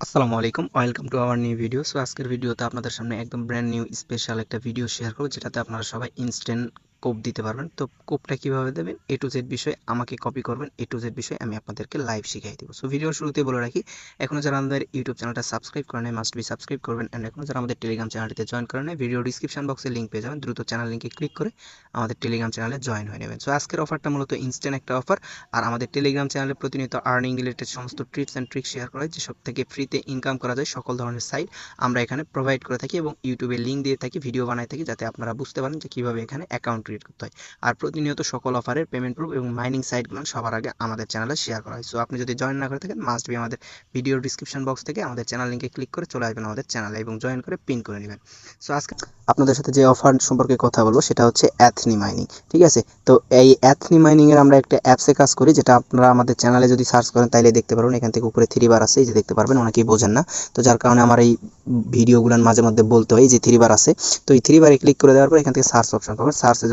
আসসালামু আলাইকুম, welcome to our new video. So আজকের ভিডিওতে আপনাদের সামনে একদম ব্র্যান্ড নিউ স্পেশাল একটা ভিডিও শেয়ার করব, যেটাতে আপনারা সবাই ইনস্ট্যান্ট কোপ দিতে পারবেন। তো কোপটা কিভাবে দেবেন, এ টু জেড বিষয় আমাকে কপি করবেন, এ টু জেড বিষয় আমি আপনাদেরকে লাইভ শিখিয়ে দিব। সো ভিডিওর শুরুতেই বলে রাখি, এখনও যারা আমাদের ইউটিউব চ্যানেলটা সাবস্ক্রাইব করেন নাই, মাস্ট বি সাবস্ক্রাইব করবেন। অ্যান্ড এখনও যারা আমাদের টেলিগ্রাম চ্যানেলটিতে জয়েন করেন নাই, ভিডিও ডিসক্রিপশন বক্সে লিঙ্ক পেয়ে যাবেন, দ্রুত চ্যানেল লিঙ্কে ক্লিক করে আমাদের টেলিগ্রাম চ্যানেলে জয়েন হয়ে নেবেন। সো আজকের অফারটা মূলত ইনস্ট্যান্ট একটা অফার, আর আমাদের টেলিগ্রাম চ্যানেলে প্রতিনিয়ত আর্নিং রিলেটেড সমস্ত টিপস অ্যান্ড ট্রিক্স শেয়ার করা হয়, যেসব থেকে ফ্রিতে ইনকাম করা যায় সকল ধরনের সাইট আমরা এখানে প্রোভাইড করে থাকি, এবং ইউটিউবে লিঙ্ক দিয়ে থাকি, ভিডিও বানাই থাকি, যাতে আপনারা বুঝতে পারেন যে কীভাবে এখানে অ্যাকাউন্ট ক্রিয়েট করতে হয়। আর প্রতিনিয়ত সকল অফারের পেমেন্ট প্রুফ এবং মাইনিং সাইটগুলো সবার আগে আমাদের চ্যানেলে শেয়ার করা হয়। সো আপনি যদি জয়েন না করে থাকেন, মাস্ট বি আমাদের ভিডিওর ডিসক্রিপশন বক্স থেকে আমাদের চ্যানেল লিঙ্কে ক্লিক করে চলে আসবেন আমাদের চ্যানেলে এবং জয়েন করে পিন করে নেবেন। সো আজকে আপনাদের সাথে যে অফার সম্পর্কে কথা বলবো সেটা হচ্ছে অ্যাথনি মাইনিং। ঠিক আছে, তো এই অ্যাথনি মাইনিং এর আমরা একটা অ্যাপসে কাজ করি, যেটা আপনারা আমাদের চ্যানেলে যদি সার্চ করেন তাইলে দেখতে পারবেন। এখান থেকে উপরে 3 বার আছে, এই যে দেখতে পারবেন, অনেকেই বোঝেন না, তো যার কারণে আমার এই ভিডিওগুলোর মাঝে মধ্যে বলতে হয় যে 3 বার আছে। তো এই 3 বারে ক্লিক করে দেওয়ার পর এখান থেকে সার্চ অপশন পাবেন। সার্চে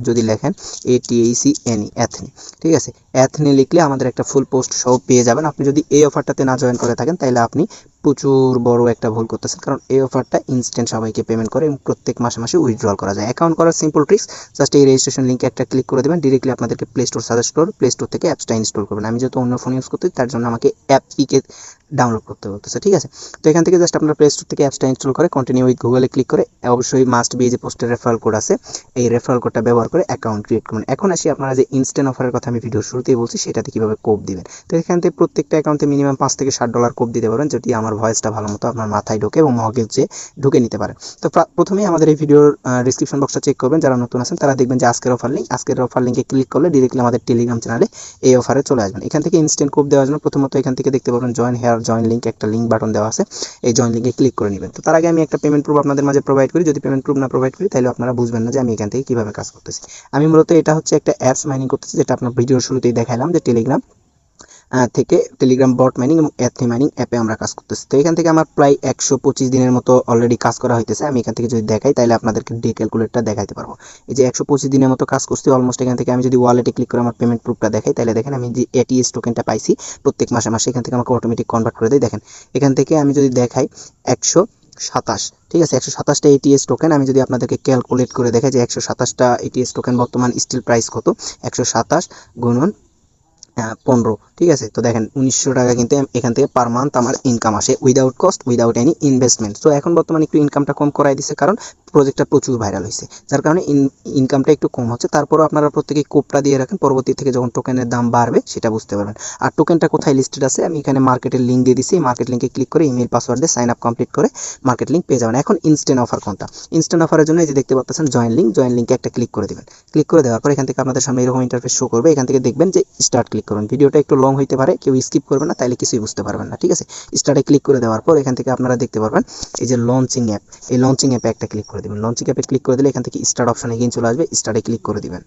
যদি লেখেন ATHENE অ্যাথনি, ঠিক আছে, অ্যাথনি লিখলে আমাদের একটা ফুল পোস্ট সহ পেয়ে যাবেন। আপনি যদি এই অফারটাতে না জয়েন করে থাকেন তাহলে আপনি প্রচুর বড় একটা ভুল করতেছেন, কারণ এই অফারটা ইনস্ট্যান্ট সবাইকে পেমেন্ট করে এবং প্রত্যেক মাসে মাসে উইথড্রল করা যায়। অ্যাকাউন্ট করার সিম্পল ট্রিক্স, জাস্ট এই রেজিস্ট্রেশন লিঙ্কে একটা ক্লিক করে দেবেন, ডিরেক্টলি আপনাদেরকে প্লে স্টোর সাজেস্ট করবে, প্লে স্টোর থেকে অ্যাপসটা ইনস্টল করবেন। আমি যেহেতু অন্য ফোন ইউজ করতে, তার জন্য আমাকে অ্যাপটিকে ডাউনলোড করতে বলতেছে। ঠিক আছে, তো এখান থেকে জাস্ট আপনার প্লে স্টোর থেকে অ্যাপসটা ইনস্টল করে কন্টিনিউ উইথ গুগলে ক্লিক করে অবশ্যই মাস্ট বি যে পোস্টের রেফারেল কোড আছে, এই রেফারেল কোডটা ব্যবহার করে অ্যাকাউন্ট ক্রিয়েট করবেন। এখন আসি আপনারা যে ইনস্ট্যান্ট অফারের কথা আমি ভিডিওর শুরুতেই বলছি, সেটাতে কীভাবে কোপ দিবেন। তো এখান থেকে প্রত্যেকটা অ্যাকাউন্টে মিনিমাম $5 থেকে $7 কোপ দিতে পারবেন, যদি আমার ভয়েসটা ভালো মতো আপনার মাথায় ঢোকে এবং মগজে ঢুকে নিতে পারে। তো প্রথমেই আমাদের এই ভিডিওর ডিসক্রিপশন বক্সটা চেক করবেন, যারা নতুন আছেন তারা দেখবেন যে আজকের অফার লিঙ্কে ক্লিক করলে ডিরেক্টলি আমাদের টেলিগ্রাম চ্যানেলে এই অফারে চলে আসবেন। এখান থেকে ইনস্ট্যান্ট কোপ দেওয়ার জন্য প্রথমত এখান থেকে দেখতে পাবেন জয়েন লিঙ্ক, একটা লিঙ্ক বাটন দেওয়া আছে, এই জয়েন লিঙ্কে ক্লিক করে নেবেন। তো তার আগে আমি একটা পেমেন্ট প্রুফ আপনাদের মাঝে প্রোভাইড করি। যদি পেমেন্ট প্রুফ না প্রোভাইড করি তাহলে আপনারা বুঝবেন না যে আমি এখান থেকে কীভাবে কাজ করতেছি। আমি মূলত এটা হচ্ছে একটা অ্যাপস মাইনিং করতেছি, যেটা আপনার ভিডিওর শুরুতেই দেখালাম, যে টেলিগ্রাম থেকে টেলিগ্রাম বট মাইনিং এবং অ্যাথনি মাইনিং অ্যাপে আমরা কাজ করতেছি। তো এখান থেকে আমার প্রায় 125 দিনের মতো অলরেডি কাজ করা হইতেছে। আমি এখান থেকে যদি দেখাই তাহলে আপনাদেরকে ডে ক্যালকুলেটরটা দেখাইতে পারবো। এই যে 125 দিনের মতো কাজ করছি অলমোস্ট। এখান থেকে আমি যদি ওয়ালেটে ক্লিক করে আমার পেমেন্ট প্রুফটা দেখাই তাহলে দেখেন আমি যে ATS টোকেনটা পাইছি প্রত্যেক মাসে মাসে, এখান থেকে আমাকে অটোমেটিক কনভার্ট করে দেয়। দেখেন এখান থেকে আমি যদি দেখাই 127, ঠিক আছে, 127টা ATS টোকেন আমি যদি আপনাদেরকে ক্যালকুলেট করে দেখাই যে 127টা ATS টোকেন বর্তমান স্টিল প্রাইস কত, 127 গুণন 15, ঠিক আছে। তো দেখেন 1900 টাকা কিন্তু এখান থেকে পার মান্থ আমার ইনকাম আসে, without cost, without any investment. তো এখন বর্তমানে একটু ইনকামটা কম করাই দিচ্ছে, কারণ প্রজেক্টটা প্রচুর ভাইরাল হয়েছে, যার কারণে ইনকামটা একটু কম হচ্ছে। তারপরও আপনারা প্রত্যেকেই কোপটা দিয়ে রাখেন, পরবর্তী থেকে যখন টোকেনের দাম বাড়বে সেটা বুঝতে পারবেন। আর টোকেনটা কোথায় লিস্টেড আছে, আমি এখানে মার্কেটের লিঙ্ক দিয়ে দিচ্ছি। মার্কেট লিঙ্কে ক্লিক করে ইমেল পাসওয়ার্ড দিয়ে সাইন আপ কমপ্লিট করে মার্কেট লিঙ্ক পেয়ে যাবেন। এখন ইনস্ট্যান্ট অফার কোনটা, ইনস্ট্যান্ট অফারের জন্য এই যে দেখতে পাচ্ছেন জয়েন লিঙ্কে একটা ক্লিক করে দেবেন। ক্লিক করে দেওয়ার পর এখান থেকে আপনাদের সামনে এরকম ইন্টারফেস শো করবে। এখান থেকে দেখবেন যে স্টার্ট ক্লিক করুন। ভিডিওটা একটু লং হইতে পারে, কেউ স্কিপ করবেন না, তাইলে কিছুই বুঝতে পারবেন না। ঠিক আছে, স্টার্টে ক্লিক করে দেওয়ার পর এখান থেকে আপনারা দেখতে পারবেন এই যে লঞ্চিং অ্যাপ, এই লঞ্চিং অ্যাপে একটা ক্লিক করে দেবেন। লঞ্চিং অ্যাপে ক্লিক করে দিলে এখান থেকে স্টার্ট অপশনে গিয়ে চলে আসবে, স্টার্টে ক্লিক করে দিবেন।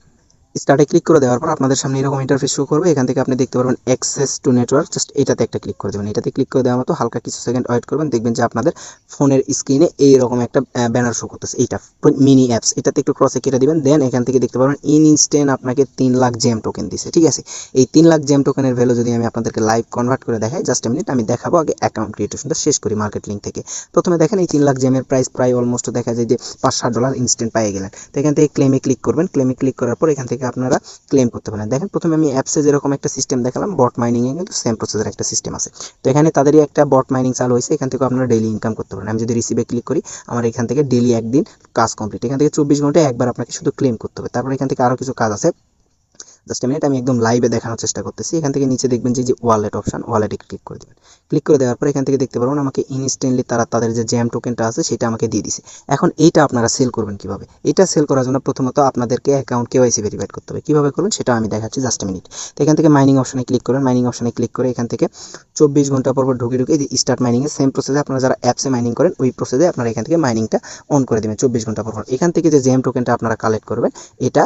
স্টার্টে ক্লিক করে দেওয়ার পর আপনাদের সামনে এরকম ইন্টারফেস শো করবে। এখান থেকে আপনি দেখতে পারবেন অ্যাক্সেস টু নেটওয়ার্ক, জাস্ট এটাতে একটা ক্লিক করে দেবেন। এটাতে ক্লিক করে দেওয়ার মতো হালকা কিছু সেকেন্ড ওয়েট করবেন, দেখবেন যে আপনাদের ফোনের স্ক্রিনে এইরকম একটা ব্যানার শো করতেছে, এইটা মিনি অ্যাপস, এটাতে একটু ক্রসে কেটে দিবেন। দেন এখান থেকে দেখতে পারবেন ইনস্ট্যান্ট আপনাকে 3 লাখ জেম টোকেন দিছে। ঠিক আছে, এই 3 লাখ জেম টোকেনের ভ্যালু যদি আমি আপনাদেরকে লাইভ কনভার্ট করে দেখাই, জাস্ট এ মিনিট আমি দেখাবো। আগে অ্যাকাউন্ট ক্রিয়েশনটা শেষ করি মার্কেট লিঙ্ক থেকে। প্রথমে দেখেন এই 3 লাখ জেমের প্রাইস প্রায় অলমোস্ট দেখা যায় যে $5-7 ইনস্ট্যান্ট পেয়ে গেলেন। তো এখান থেকে ক্লেমে ক্লিক করবেন। ক্লেমে ক্লিক করার পর এখান থেকে আপনারা ক্লেম করতে পারেন। দেখেন প্রথমে আমি অ্যাপসে যেরকম একটা সিস্টেম দেখালাম, বট মাইনিংয়ে কিন্তু সেম প্রসেসের একটা সিস্টেম আছে। তো এখানে তাদেরই একটা বট মাইনিং চালু হয়েছে, এখান থেকে আপনারা ডেইলি ইনকাম করতে পারেন। আমি যদি রিসিভে ক্লিক করি, আমার এখান থেকে ডেইলি একদিন কাজ কমপ্লিট। এখান থেকে 24 ঘন্টায় একবার আপনাকে শুধু ক্লেম করতে হবে। তারপর এখান থেকে আরও কিছু কাজ আছে, জাস্ট মিনিট আমি একদম লাইভে দেখানোর চেষ্টা করতেছি। এখান থেকে নিচে দেখবেন যে ওয়ালেট অপশন, ওয়ালেটে ক্লিক করে দেবেন। ক্লিক করে দেওয়ার পর এখান থেকে দেখতে পারবেন আমাকে ইনস্ট্যান্টলি তাদের যে জ্যাম টোকেনটা আছে সেটা আমাকে দিয়ে দিছে। এখন এইটা আপনারা সেল করবেন কিভাবে, এটা সেল করার জন্য প্রথমত আপনাদেরকে অ্যাকাউন্ট কেওয়াইসি ভেরিফাইড করতে হবে। কিভাবে করবেন সেটা আমি দেখাচ্ছি, জাস্ট মিনিট। তো এখান থেকে মাইনিং অপশনে ক্লিক করবেন। মাইনিং অপশনে ক্লিক করে এখান থেকে 24 ঘন্টা পর ঢুকে স্টার্ট মাইনিংয়ে সেম প্রসেসে আপনারা যারা অ্যাপসে মাইনিং করেন ওই প্রসেসে আপনারা এখান থেকে মাইনিংটা অন করে দেবেন 24 ঘন্টা পর। এখান থেকে যে জ্যাম টোকেনটা আপনারা কালেক্ট করবেন, এটা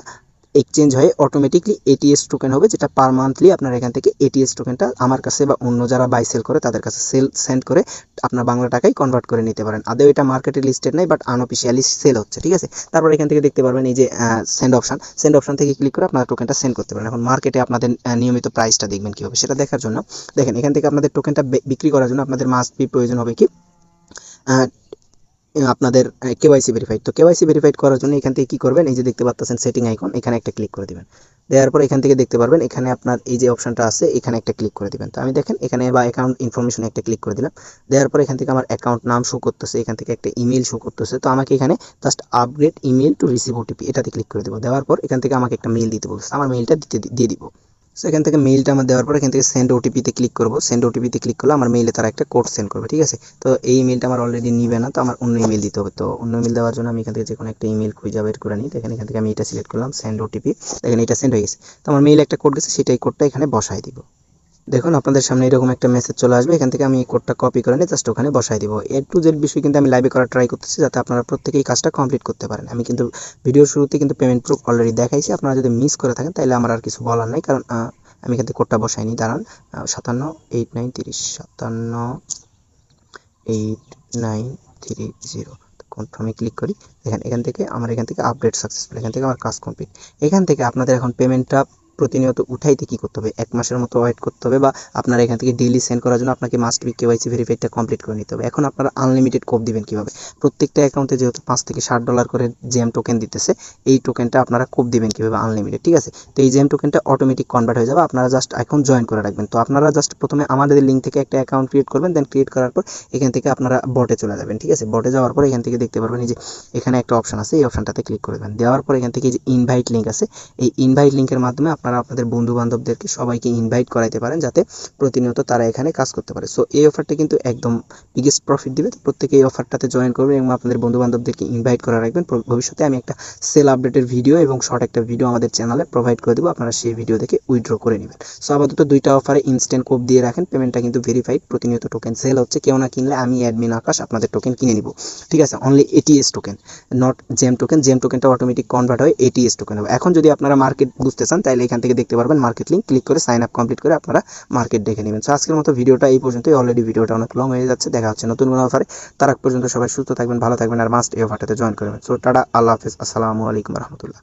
এক্সচেঞ্জ হয়ে অটোমেটিকলি এটিএস টোকেন হবে, যেটা পার মান্থলি আপনার এখান থেকে এটিএস টোকেনটা আমার কাছে বা অন্য যারা বাই সেল করে তাদের কাছে সেন্ড করে আপনার বাংলা টাকায় কনভার্ট করে নিতে পারেন। আদৌ এটা মার্কেটে লিস্টেড নাই, বাট আনঅফিসিয়ালি সেল হচ্ছে, ঠিক আছে। তারপর এখান থেকে দেখতে পারবেন এই যে সেন্ড অপশন থেকে ক্লিক করে আপনার টোকেনটা সেন্ড করতে পারেন। এখন মার্কেটে আপনাদের নিয়মিত প্রাইসটা দেখবেন কীভাবে সেটা দেখার জন্য দেখেন, এখান থেকে আপনাদের টোকেনটা বিক্রি করার জন্য আপনাদের মাস্ট বি প্রয়োজন হবে কি আপনাদের কেওয়াইসি ভেরিফাইড। তো কেওয়াইসি ভেরিফাইড করার জন্য এখান থেকে কি করবেন, এই যে দেখতে পাচ্ছেন সেটিং আইকন, এখানে একটা ক্লিক করে দিবেন। দেওয়ার পর এখান থেকে দেখতে পারবেন এখানে আপনার এই যে অপশনটা আছে এখানে একটা ক্লিক করে দিবেন। তো আমি দেখেন এখানে বা অ্যাকাউন্ট ইনফরমেশন একটা ক্লিক করে দিলাম। দেওয়ার পর এখান থেকে আমার অ্যাকাউন্ট নাম শো করতেছে, এখান থেকে একটা ইমেল শো করতেছে। তো আমাকে এখানে just upgrade email to receive OTP এটাতে ক্লিক করে দেবো। দেওয়ার পর এখান থেকে আমাকে একটা মেল দিতে বলছে, আমার মেলটা দিয়ে দিব। সো এখান থেকে মেইলটা আমার দেওয়ার পর এখান থেকে সেন্ড ওটিপিতে ক্লিক করব। সেন্ড ওটিপিতে ক্লিক করলে আমার মেইলে তারা একটা কোড সেন্ড করবে, ঠিক আছে। তো এই ইমেলটা আমার অলরেডি নিবে না, তো আমার অন্য ইমেল দিতে হবে। তো অন্য ইমেল দেওয়ার জন্য আমি এখান থেকে যে কোনো একটা ইমেল খুঁজে বের করে নিই। দেখেন এখান থেকে আমি এটা সিলেক্ট করলাম, সেন্ড ওটিপি। দেখেন এটা সেন্ড হয়ে গেছে। তো আমার মেইলে একটা কোড গেছে, সেটাই কোডটা এখানে বসাই দিব। দেখুন আপনাদের সামনে এরকম একটা মেসেজ চলে আসবে, এখান থেকে আমি এই কোডটা কপি করে নিয়ে জাস্ট ওখানে বসাই দিব। এ টু জেড বিষয় কিন্তু আমি লাইভে করার ট্রাই করতেছি, যাতে আপনারা প্রত্যেকেই কাজটা কমপ্লিট করতে পারেন। আমি কিন্তু ভিডিওর শুরুতে কিন্তু পেমেন্ট প্রুফ অলরেডি দেখাইছি, আপনারা যদি মিস করে থাকেন তাহলে আমার আর কিছু বলার নাই, কারণ আমি এখান থেকে কোডটা বসাইনি। দাঁড়ান, 578957 কনফার্মে ক্লিক করি। দেখেন এখান থেকে আপডেট সাকসেসফুল, এখান থেকে আমার কাজ কমপ্লিট। এখান থেকে আপনাদের এখন পেমেন্টটা প্রতিনিয়ত উঠাইতে কী করতে হবে, 1 মাসের মতো ওয়েট করতে হবে, বা আপনারা এখান থেকে ডেইলি সেন্ড করার জন্য আপনাকে মাস্ট বি কেওয়াইসি ভেরিফাইডটা কমপ্লিট করে নিতে হবে। এখন আপনারা আনলিমিটেড কোপ দিবেন কীভাবে, প্রত্যেকটা অ্যাকাউন্টে যেহেতু $5 থেকে $60 করে জেম টোকেন দিতেছে, এই টোকেনটা আপনারা কোপ দিবেন কীভাবে আনলিমিটেড, ঠিক আছে। তো এই জেম টোকেনটা অটোমেটিক কনভার্ট হয়ে যাবে, আপনারা জাস্ট এখন জয়েন করে রাখবেন। তো আপনারা জাস্ট প্রথমে আমাদের লিঙ্ক থেকে একটা অ্যাকাউন্ট ক্রিয়েট করবেন, দেন ক্রিয়েট করার পর এখান থেকে আপনারা বটে চলে যাবেন, ঠিক আছে। বটে যাওয়ার পর এখান থেকে দেখতে পারবেন এই যে এখানে একটা অপশন আছে, এই অপশনটাতে ক্লিক করে দেবেন। দেওয়ার পর এখান থেকে যে ইনভাইট লিঙ্ক আছে, এই ইনভাইট লিঙ্কের মাধ্যমে আপনারা আপনাদের বন্ধু বান্ধবদেরকে সবাইকে ইনভাইট করাইতে পারেন, যাতে প্রতিনিয়ত তারা এখানে কাজ করতে পারে। সো এই অফারটা কিন্তু একদম বিগেস্ট প্রফিট দিবে। তো প্রত্যেকে এই অফারটাতে জয়েন করবেন এবং আপনাদের বন্ধু বান্ধবদেরকে ইনভাইট করে রাখবেন। ভবিষ্যতে আমি একটা সেল আপডেটের ভিডিও এবং শর্ট একটা ভিডিও আমাদের চ্যানেলে প্রোভাইড করে দেবো, আপনারা সেই ভিডিও দেখে উইথড্র করে নেবেন। সো আপাতত দুইটা অফারে ইনস্ট্যান্ট কোপ দিয়ে রাখেন, পেমেন্টটা কিন্তু ভেরিফাইড, প্রতিনিয়ত টোকেন সেল হচ্ছে। কেউ না কিনলে আমি অ্যাডমিন আকাশ আপনাদের টোকেন কিনে নিব, ঠিক আছে। Only ATS token, not gem token. Gem টোকেনটা অটোমেটিক কনভার্ট হয়ে এটিএস টোকেন হবে। এখন যদি আপনারা মার্কেট বুঝতে চান তাহলে এখান থেকে দেখতে পারবেন মার্কেট লিঙ্ক, ক্লিক করে সাইন আপ কমপ্লিট করে আপনারা মার্কেট দেখে নেবেন। সো আজকের মতো ভিডিওটা এই পর্যন্তই, অলরেডি ভিডিওটা অনেক লং হয়ে যাচ্ছে। দেখা হচ্ছে নতুন কোনো অফারে, তার আগ পর্যন্ত সবাই সুস্থ থাকবেন, ভালো থাকবেন, আর মাস্ট এই অফারটাতে জয়েন করবেন। সো টাটা, আল্লাহ হাফেজ, আসসালামু আলাইকুম রহমতুল্লাহ।